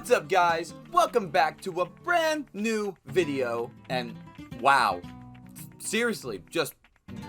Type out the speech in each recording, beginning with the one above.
What's up, guys? Welcome back to a brand new video, and wow, seriously, just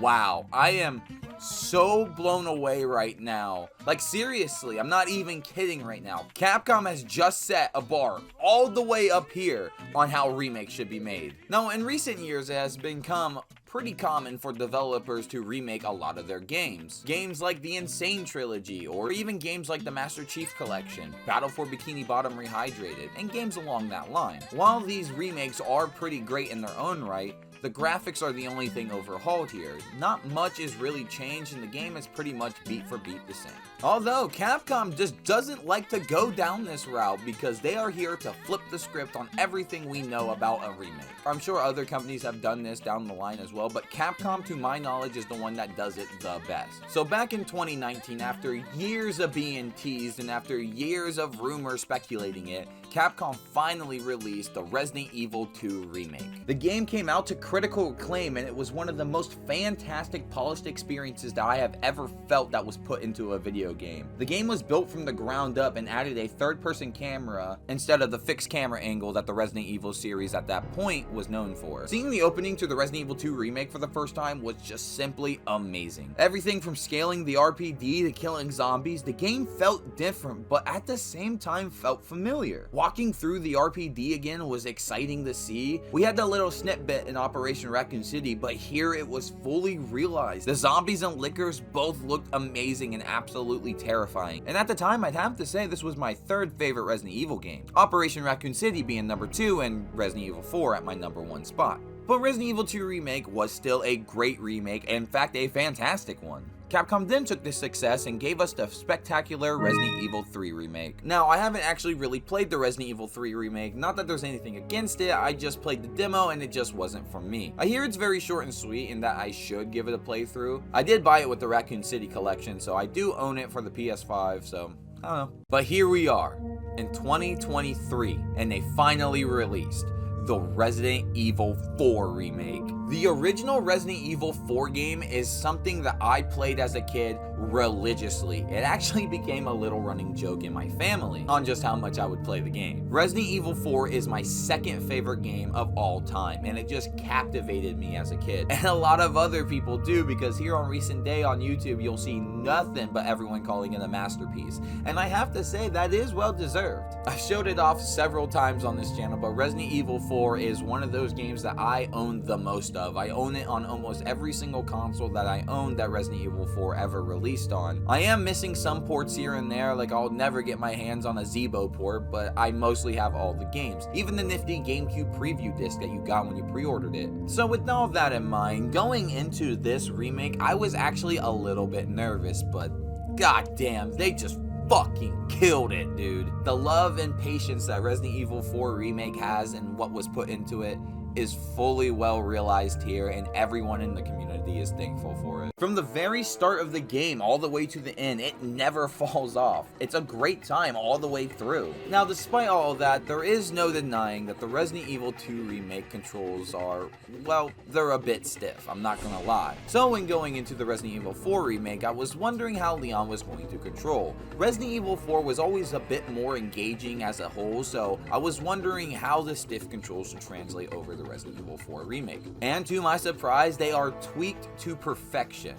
wow. I am so blown away right now. Like, seriously, I'm not even kidding right now. Capcom has just set a bar all the way up here on how remakes should be made. Now, in recent years, it has become pretty common for developers to remake a lot of their games. Games like the Insane Trilogy, or even games like the Master Chief Collection, Battle for Bikini Bottom Rehydrated, and games along that line. While these remakes are pretty great in their own right, the graphics are the only thing overhauled here. Not much is really changed, and the game is pretty much beat for beat the same. Although, Capcom just doesn't like to go down this route because they are here to flip the script on everything we know about a remake. I'm sure other companies have done this down the line as well, but Capcom, to my knowledge, is the one that does it the best. So back in 2019, after years of being teased and after years of rumors speculating it, Capcom finally released the Resident Evil 2 remake. The game came out to critical acclaim, and it was one of the most fantastic polished experiences that I have ever felt that was put into a video game. The game was built from the ground up and added a third-person camera instead of the fixed camera angle that the Resident Evil series at that point was known for. Seeing the opening to the Resident Evil 2 remake for the first time was just simply amazing. Everything from scaling the RPD to killing zombies, the game felt different, but at the same time felt familiar. Walking through the RPD again was exciting to see. We had that little snippet in Operation Raccoon City, but here it was fully realized. The zombies and lickers both looked amazing and absolutely terrifying. And at the time, I'd have to say this was my third favorite Resident Evil game. Operation Raccoon City being number 2 and Resident Evil 4 at my number 1 spot. But Resident Evil 2 Remake was still a great remake, in fact a fantastic one. Capcom then took this success and gave us the spectacular Resident Evil 3 Remake. Now, I haven't actually really played the Resident Evil 3 Remake, not that there's anything against it, I just played the demo and it just wasn't for me. I hear it's very short and sweet and that I should give it a playthrough. I did buy it with the Raccoon City collection, so I do own it for the PS5, so I don't know. But here we are, in 2023, and they finally released the Resident Evil 4 Remake. The original Resident Evil 4 game is something that I played as a kid religiously. It actually became a little running joke in my family on just how much I would play the game. Resident Evil 4 is my second favorite game of all time, and it just captivated me as a kid. And a lot of other people do, because here on Recent Day on YouTube, you'll see nothing but everyone calling it a masterpiece. And I have to say, that is well deserved. I've showed it off several times on this channel, but Resident Evil 4 is one of those games that I own the most of. I own it on almost every single console that I owned that Resident Evil 4 ever released on. I am missing some ports here and there, like I'll never get my hands on a Zeebo port, but I mostly have all the games. Even the nifty GameCube preview disc that you got when you pre-ordered it. So with all of that in mind, going into this remake, I was actually a little bit nervous, but goddamn, they just fucking killed it, dude. The love and patience that Resident Evil 4 Remake has and what was put into it is fully well realized here, and everyone in the community is thankful for it. From the very start of the game all the way to the end, it never falls off. It's a great time all the way through. Now, despite all of that, there is no denying that the Resident Evil 2 Remake controls are, well, they're a bit stiff, I'm not gonna lie. So when going into the Resident Evil 4 Remake, I was wondering how Leon was going to control. Resident Evil 4 was always a bit more engaging as a whole, so I was wondering how the stiff controls should translate over the Resident Evil 4 Remake. And to my surprise, they are tweaked to perfection.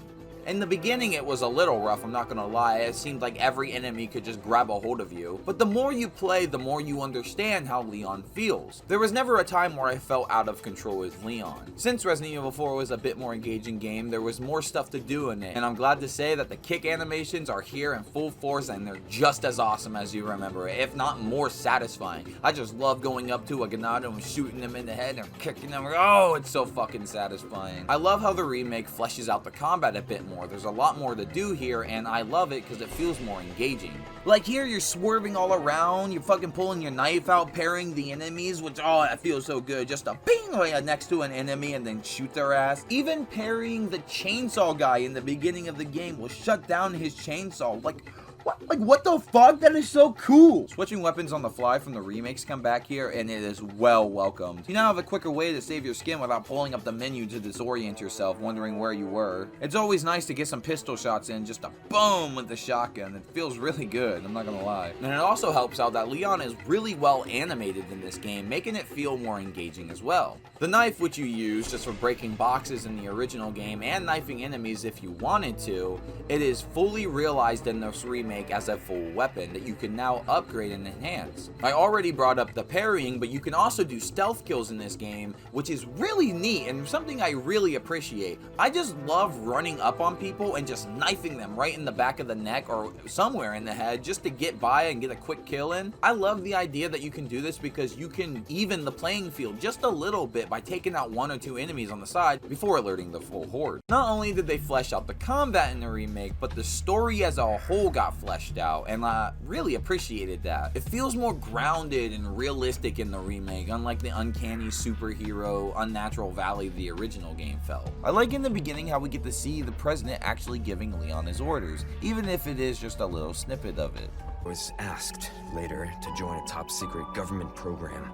In the beginning, it was a little rough, I'm not gonna lie. It seemed like every enemy could just grab a hold of you. But the more you play, the more you understand how Leon feels. There was never a time where I felt out of control with Leon. Since Resident Evil 4 was a bit more engaging game, there was more stuff to do in it. And I'm glad to say that the kick animations are here in full force, and they're just as awesome as you remember it, if not more satisfying. I just love going up to a Ganado and shooting them in the head and kicking them. Oh, it's so fucking satisfying. I love how the remake fleshes out the combat a bit more. There's a lot more to do here, and I love it because it feels more engaging. Like here, you're swerving all around, you're fucking pulling your knife out, parrying the enemies, which, oh, that feels so good. Just a ping right next to an enemy and then shoot their ass. Even parrying the chainsaw guy in the beginning of the game will shut down his chainsaw. Like, What the fuck? That is so cool. Switching weapons on the fly from the remakes come back here, and it is well welcomed. You now have a quicker way to save your skin without pulling up the menu to disorient yourself, wondering where you were. It's always nice to get some pistol shots in, just a boom with the shotgun. It feels really good, I'm not gonna lie. And it also helps out that Leon is really well animated in this game, making it feel more engaging as well. The knife, which you use just for breaking boxes in the original game and knifing enemies if you wanted to, it is fully realized in this remake as a full weapon that you can now upgrade and enhance. I already brought up the parrying, but you can also do stealth kills in this game, which is really neat and something I really appreciate. I just love running up on people and just knifing them right in the back of the neck or somewhere in the head just to get by and get a quick kill in. I love the idea that you can do this because you can even the playing field just a little bit by taking out 1 or 2 enemies on the side before alerting the full horde. Not only did they flesh out the combat in the remake, but the story as a whole got fleshed out, and I really appreciated that. It feels more grounded and realistic in the remake, unlike the uncanny superhero, unnatural valley the original game felt. I like in the beginning how we get to see the president actually giving Leon his orders, even if it is just a little snippet of it. I was asked later to join a top secret government program.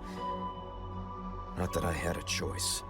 Not that I had a choice.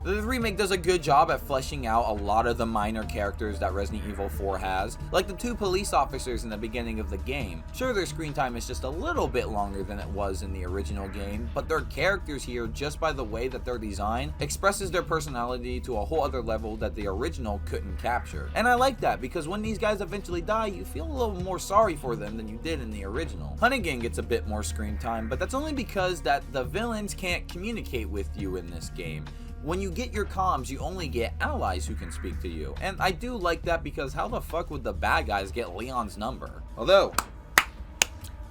The remake does a good job at fleshing out a lot of the minor characters that Resident Evil 4 has, like the 2 police officers in the beginning of the game. Sure, their screen time is just a little bit longer than it was in the original game, but their characters here, just by the way that they're designed, expresses their personality to a whole other level that the original couldn't capture. And I like that, because when these guys eventually die, you feel a little more sorry for them than you did in the original. Hunnigan gets a bit more screen time, but that's only because that the villains can't communicate with you in this game. When you get your comms, you only get allies who can speak to you. And I do like that because how the fuck would the bad guys get Leon's number? Although,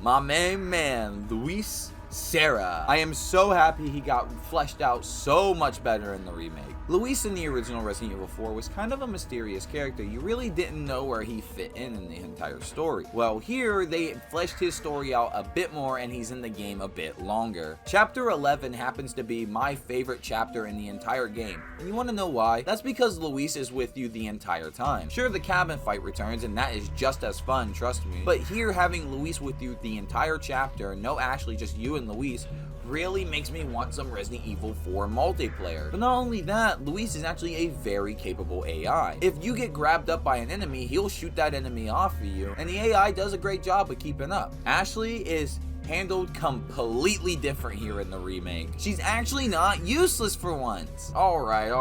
my main man, Luis Serra. I am so happy he got fleshed out so much better in the remake. Luis in the original Resident Evil 4 was kind of a mysterious character. You really didn't know where he fit in the entire story. Well, here they fleshed his story out a bit more and he's in the game a bit longer. Chapter 11 happens to be my favorite chapter in the entire game. And you want to know why? That's because Luis is with you the entire time. Sure, the cabin fight returns and that is just as fun, trust me. But here having Luis with you the entire chapter, no Ashley, just you and Luis, really makes me want some Resident Evil 4 multiplayer. But not only that, Luis is actually a very capable AI. If you get grabbed up by an enemy, he'll shoot that enemy off of you, and the AI does a great job of keeping up. Ashley is handled completely different here in the remake. She's actually not useless for once. Alright,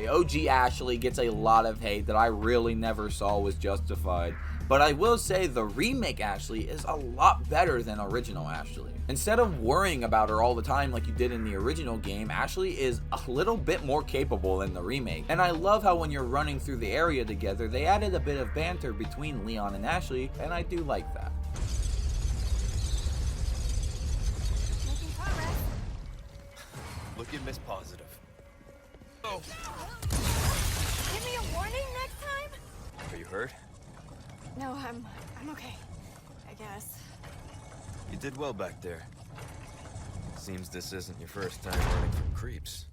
OG Ashley gets a lot of hate that I really never saw was justified. But I will say the remake Ashley is a lot better than original Ashley. Instead of worrying about her all the time like you did in the original game, Ashley is a little bit more capable in the remake. And I love how when you're running through the area together, they added a bit of banter between Leon and Ashley, and I do like that. Making progress. Looking Miss Positive. Oh, Give me a warning next time? are you hurt? No, I'm okay. I guess. You did well back there. Seems this isn't your first time running from creeps.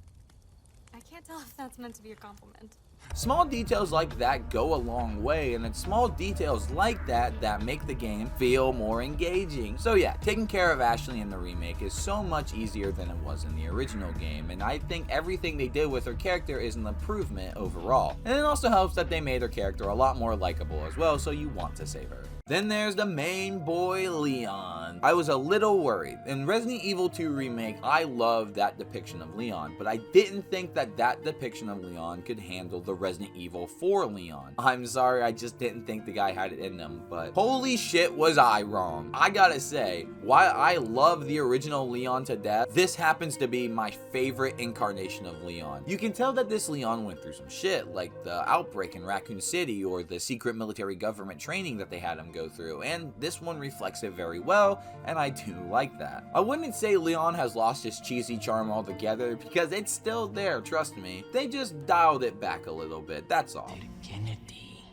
I can't tell if that's meant to be a compliment. Small details like that go a long way, and it's small details like that that make the game feel more engaging. So yeah, taking care of Ashley in the remake is so much easier than it was in the original game, and I think everything they did with her character is an improvement overall. And it also helps that they made her character a lot more likable as well, so you want to save her. Then there's the main boy, Leon. I was a little worried. In Resident Evil 2 Remake, I loved that depiction of Leon, but I didn't think that that depiction of Leon could handle the Resident Evil 4 Leon. I'm sorry, I just didn't think the guy had it in him, but holy shit was I wrong. I gotta say, while I love the original Leon to death, this happens to be my favorite incarnation of Leon. You can tell that this Leon went through some shit, like the outbreak in Raccoon City or the secret military government training that they had him go through, and this one reflects it very well, and I do like that. I wouldn't say Leon has lost his cheesy charm altogether, because it's still there, trust me. They just dialed it back a little bit, that's all. Kennedy,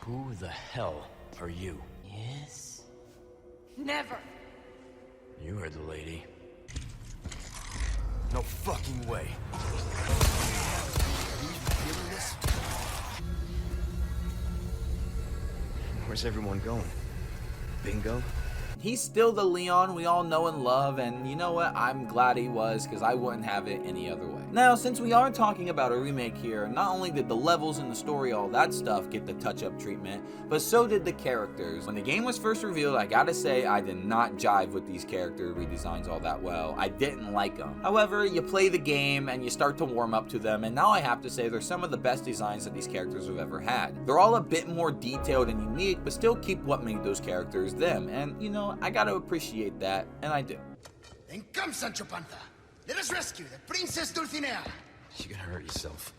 who the hell are you? Yes? Never. You heard the lady. No fucking way. Are you even feeling this? Where's everyone going? Bingo? He's still the Leon we all know and love, and you know what? I'm glad he was, because I wouldn't have it any other way. Now, since we are talking about a remake here, not only did the levels and the story, all that stuff, get the touch-up treatment, but so did the characters. When the game was first revealed, I gotta say, I did not jive with these character redesigns all that well. I didn't like them. However, you play the game, and you start to warm up to them, and now I have to say they're some of the best designs that these characters have ever had. They're all a bit more detailed and unique, but still keep what made those characters them, and you know, I gotta appreciate that, and I do. Then come, Sancho Panza. Let us rescue the Princess Dulcinea. You're gonna hurt yourself.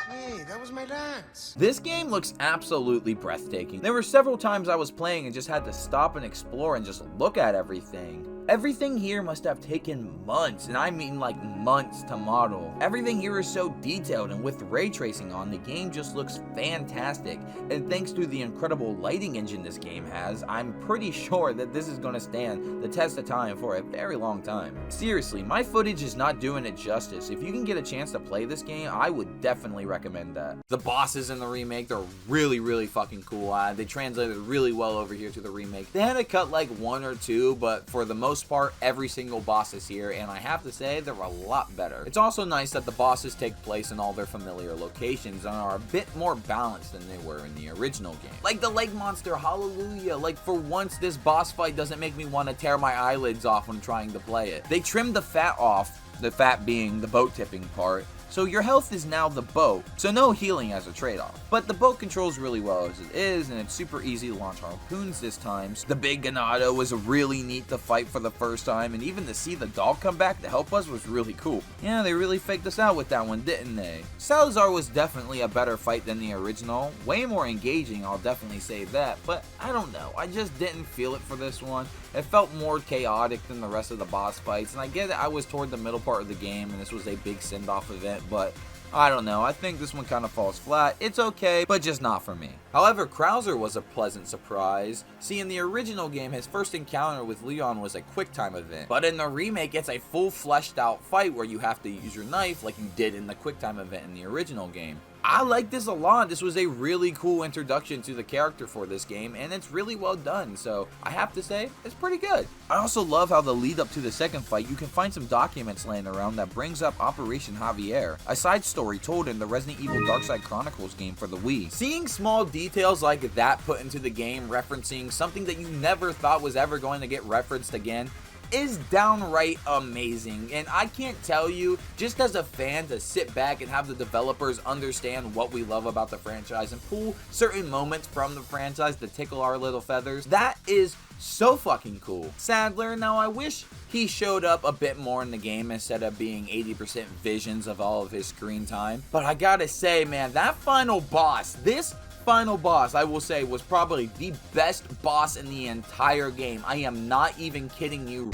Hey, that was my lance. This game looks absolutely breathtaking. There were several times I was playing and just had to stop and explore and just look at everything. Everything here must have taken months, and I mean like months to model. Everything here is so detailed, and with ray tracing on, the game just looks fantastic. And thanks to the incredible lighting engine this game has, I'm pretty sure that this is going to stand the test of time for a very long time. Seriously, my footage is not doing it justice. If you can get a chance to play this game, I would definitely recommend that. The bosses in the remake, they're really fucking cool. They translated really well over here to the remake. They had to cut like one or two, but for the most part, every single boss is here, and I have to say they're a lot better. It's also nice that the bosses take place in all their familiar locations and are a bit more balanced than they were in the original game. Like the lake monster, hallelujah. Like for once, this boss fight doesn't make me want to tear my eyelids off when trying to play it. They trimmed the fat off, the fat being the boat tipping part, so your health is now the boat, so no healing as a trade-off. But the boat controls really well as it is, and it's super easy to launch harpoons this time. The big Ganado was really neat to fight for the first time, and even to see the dog come back to help us was really cool. Yeah, they really faked us out with that one, didn't they? Salazar was definitely a better fight than the original, way more engaging, I'll definitely say that, but I don't know, I just didn't feel it for this one. It felt more chaotic than the rest of the boss fights, and I get it, I was toward the middle part of the game, and this was a big send-off event, but I don't know, I think this one kind of falls flat. It's okay, but just not for me. However, Krauser was a pleasant surprise. See, in the original game, his first encounter with Leon was a quick time event, but in the remake, it's a full fleshed out fight where you have to use your knife like you did in the quick time event in the original game. I like this a lot. This was a really cool introduction to the character for this game, and it's really well done, so I have to say, it's pretty good. I also love how the lead up to the second fight, you can find some documents laying around that brings up Operation Javier, a side story told in the Resident Evil Darkside Chronicles game for the Wii. Seeing small details like that put into the game, referencing something that you never thought was ever going to get referenced again, is downright amazing, and I can't tell you, just as a fan, to sit back and have the developers understand what we love about the franchise and pull certain moments from the franchise to tickle our little feathers, that is so fucking cool. Sadler, now I wish he showed up a bit more in the game instead of being 80% visions of all of his screen time, but I gotta say, man, that final boss, this final boss, I will say, was probably the best boss in the entire game. I am not even kidding you.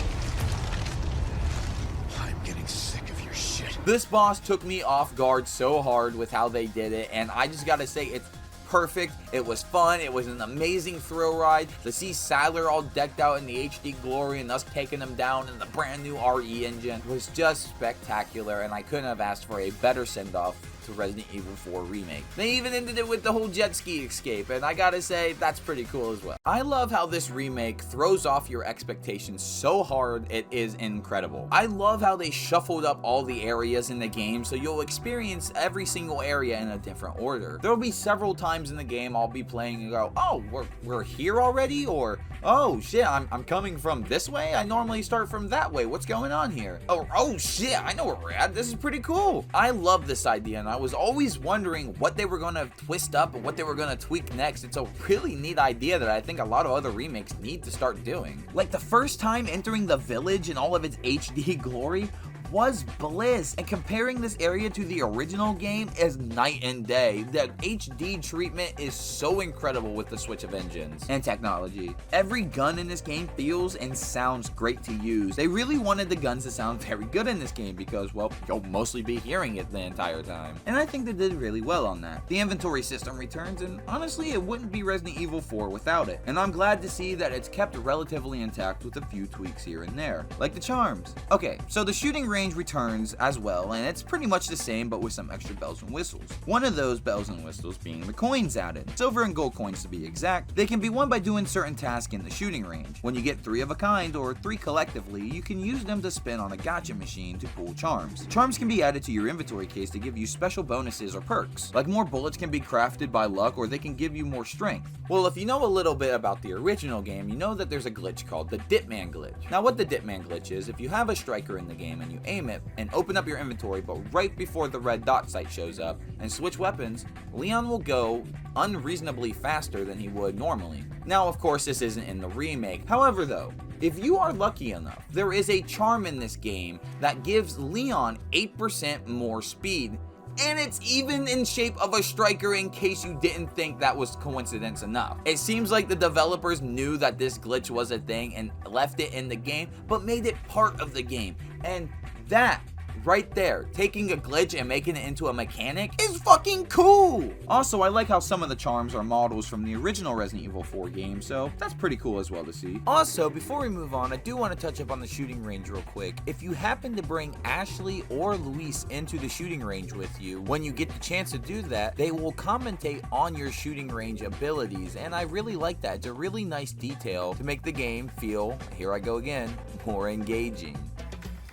I'm getting sick of your shit. This boss took me off guard so hard with how they did it, and I just gotta say, it's perfect. It was fun. It was an amazing thrill ride. To see Sadler all decked out in the HD glory and us taking him down in the brand new RE engine was just spectacular, and I couldn't have asked for a better send-off to Resident Evil 4 Remake. They even ended it with the whole jet ski escape, and I gotta say, that's pretty cool as well. I love how this remake throws off your expectations so hard, it is incredible. I love how they shuffled up all the areas in the game, so you'll experience every single area in a different order. There will be several times in the game I'll be playing and go, oh, we're here already? Or, oh shit, I'm coming from this way? I normally start from that way. What's going on here? Oh shit, I know where we're at. This is pretty cool. I love this idea, and I was always wondering what they were going to twist up and what they were going to tweak next. It's a really neat idea that I think a lot of other remakes need to start doing. Like the first time entering the village in all of its HD glory was bliss, and comparing this area to the original game is night and day. The HD treatment is so incredible with the switch of engines and technology. Every gun in this game feels and sounds great to use. They really wanted the guns to sound very good in this game because, well, you'll mostly be hearing it the entire time, and I think they did really well on that. The inventory system returns, and honestly, it wouldn't be Resident Evil 4 without it, and I'm glad to see that it's kept relatively intact with a few tweaks here and there, like the charms. Okay, so the shooting range range returns as well, and it's pretty much the same but with some extra bells and whistles. One of those bells and whistles being the coins added. Silver and gold coins to be exact. They can be won by doing certain tasks in the shooting range. When you get 3 of a kind, or 3 collectively, you can use them to spin on a gacha machine to pull charms. Charms can be added to your inventory case to give you special bonuses or perks. Like more bullets can be crafted by luck, or they can give you more strength. Well, if you know a little bit about the original game, you know that there's a glitch called the Dipman glitch. Now what the Dipman glitch is, if you have a striker in the game and you aim it and open up your inventory, but right before the red dot sight shows up and switch weapons, Leon will go unreasonably faster than he would normally. Now of course this isn't in the remake, however though, if you are lucky enough, there is a charm in this game that gives Leon 8% more speed, and it's even in shape of a striker in case you didn't think that was coincidence enough. It seems like the developers knew that this glitch was a thing and left it in the game, but made it part of the game, and that right there, taking a glitch and making it into a mechanic, is fucking cool! Also, I like how some of the charms are models from the original Resident Evil 4 game, so that's pretty cool as well to see. Also, before we move on, I do want to touch up on the shooting range real quick. If you happen to bring Ashley or Luis into the shooting range with you, when you get the chance to do that, they will commentate on your shooting range abilities, and I really like that. It's a really nice detail to make the game feel, here I go again, more engaging.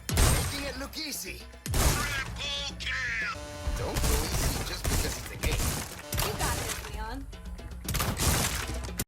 Making it look easy. Don't go easy just because it's a game. You got this, Leon.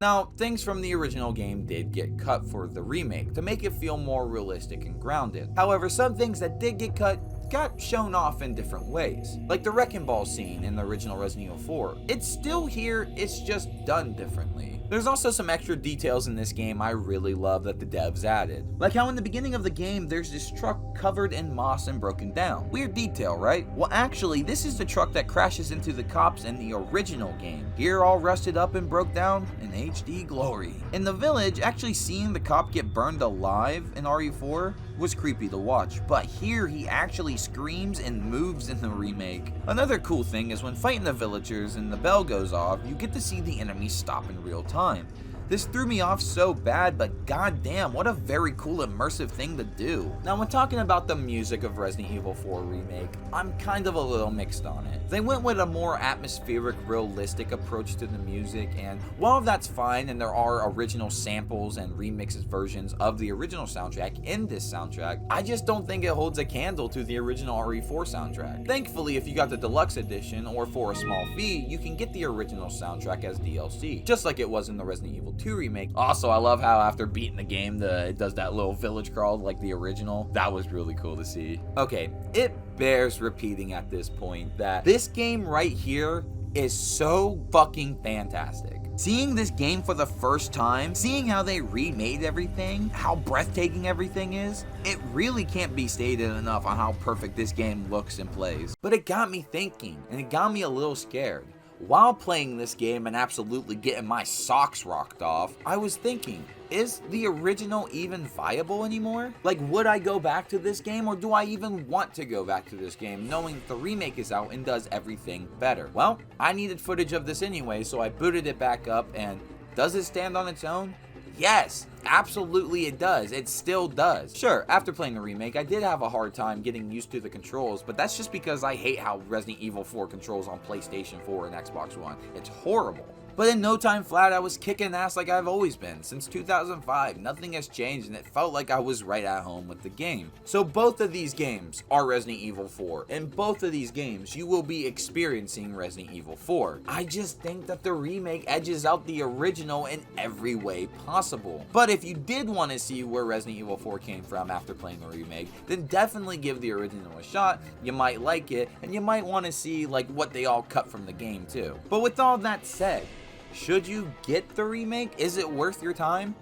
Now, things from the original game did get cut for the remake to make it feel more realistic and grounded. However, some things that did get cut got shown off in different ways. Like the Wrecking Ball scene in the original Resident Evil 4. It's still here, it's just done differently. There's also some extra details in this game I really love that the devs added. Like how in the beginning of the game, there's this truck covered in moss and broken down. Weird detail, right? Well, actually, this is the truck that crashes into the cops in the original game. Here, all rusted up and broke down in HD glory. In the village, actually seeing the cop get burned alive in RE4 was creepy to watch, but here he actually screams and moves in the remake. Another cool thing is when fighting the villagers and the bell goes off, you get to see the enemies stop in real time. This threw me off so bad, but goddamn, what a very cool immersive thing to do. Now when talking about the music of Resident Evil 4 Remake, I'm kind of a little mixed on it. They went with a more atmospheric, realistic approach to the music, and while that's fine and there are original samples and remixes versions of the original soundtrack in this soundtrack, I just don't think it holds a candle to the original RE4 soundtrack. Thankfully, if you got the deluxe edition or for a small fee, you can get the original soundtrack as DLC, just like it was in the Resident Evil 2 remake. Also, I love how after beating the game, it does that little village crawl like the original. That was really cool to see. Okay, it bears repeating at this point that this game right here is so fucking fantastic. Seeing this game for the first time, seeing how they remade everything, how breathtaking everything is, it really can't be stated enough on how perfect this game looks and plays. But it got me thinking, and it got me a little scared. While playing this game and absolutely getting my socks rocked off, I was thinking, is the original even viable anymore? Like, would I go back to this game, or do I even want to go back to this game knowing that the remake is out and does everything better? Well, I needed footage of this anyway, so I booted it back up, and does it stand on its own? Yes, absolutely it does. It still does. Sure, after playing the remake, I did have a hard time getting used to the controls, but that's just because I hate how Resident Evil 4 controls on PlayStation 4 and Xbox One. It's horrible. But in no time flat, I was kicking ass like I've always been. Since 2005, nothing has changed, and it felt like I was right at home with the game. So both of these games are Resident Evil 4. In both of these games, you will be experiencing Resident Evil 4. I just think that the remake edges out the original in every way possible. But if you did want to see where Resident Evil 4 came from after playing the remake, then definitely give the original a shot. You might like it, and you might want to see like what they all cut from the game too. But with all that said, should you get the remake? Is it worth your time?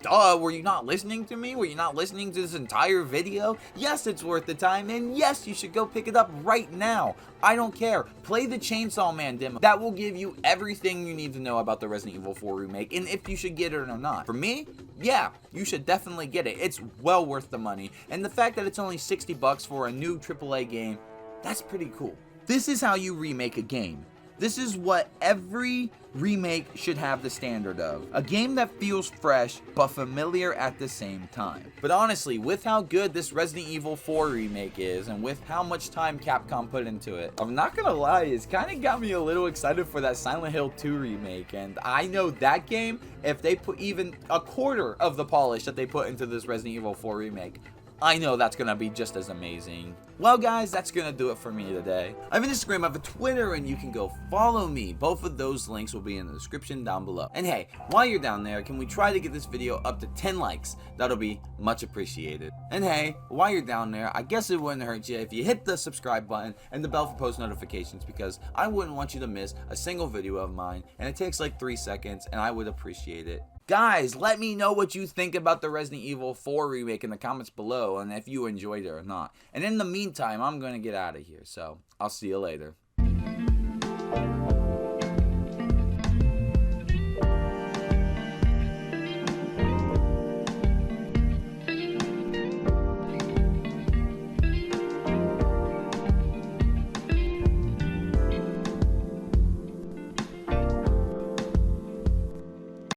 Duh, were you not listening to me? Were you not listening to this entire video? Yes, it's worth the time, and yes, you should go pick it up right now. I don't care. Play the Chainsaw Man demo. That will give you everything you need to know about the Resident Evil 4 remake, and if you should get it or not. For me, yeah, you should definitely get it. It's well worth the money, and the fact that it's only $60 for a new AAA game, that's pretty cool. This is how you remake a game. This is what every remake should have the standard of. A game that feels fresh, but familiar at the same time. But honestly, with how good this Resident Evil 4 remake is, and with how much time Capcom put into it, I'm not gonna lie, it's kind of got me a little excited for that Silent Hill 2 remake. And I know that game, if they put even a quarter of the polish that they put into this Resident Evil 4 remake, I know that's gonna be just as amazing. Well guys, that's gonna do it for me today. I have an Instagram, I have a Twitter, and you can go follow me. Both of those links will be in the description down below. And hey, while you're down there, can we try to get this video up to 10 likes? That'll be much appreciated. And hey, while you're down there, I guess it wouldn't hurt you if you hit the subscribe button and the bell for post notifications, because I wouldn't want you to miss a single video of mine, and it takes like 3 seconds, and I would appreciate it. Guys, let me know what you think about the Resident Evil 4 remake in the comments below, and if you enjoyed it or not. And in the meantime, I'm going to get out of here, so I'll see you later.